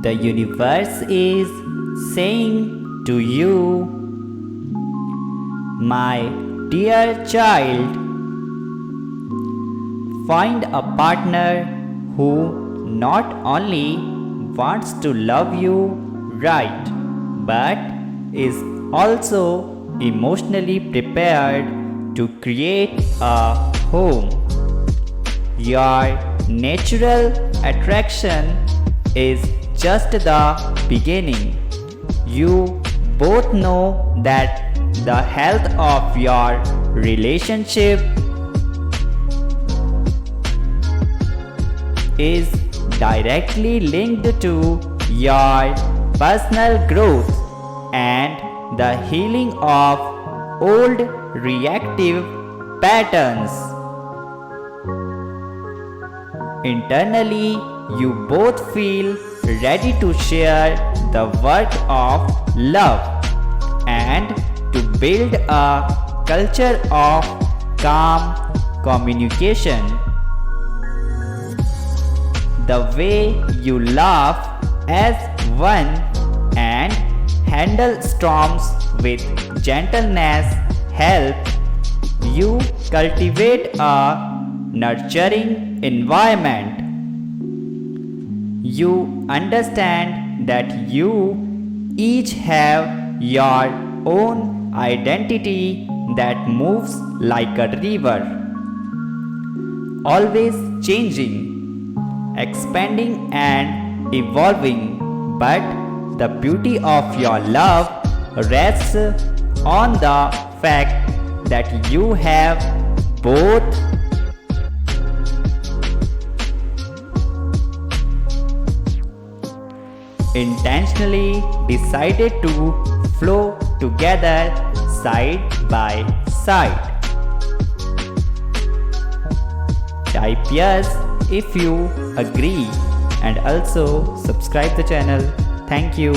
The universe is saying to you, my dear child, find a partner who not only wants to love you right, but is also emotionally prepared to create a home. Your natural attraction is just the beginning. You both know that the health of your relationship is directly linked to your personal growth and the healing of old reactive patterns. Internally, you both feel ready to share the work of love and to build a culture of calm communication. The way you laugh as one and handle storms with gentleness help you cultivate a nurturing environment. You understand that you each have your own identity that moves like a river, always changing, expanding and evolving, but the beauty of your love rests on the fact that you have both intentionally decided to flow together side by side. Type yes if you agree and also subscribe the channel. Thank you.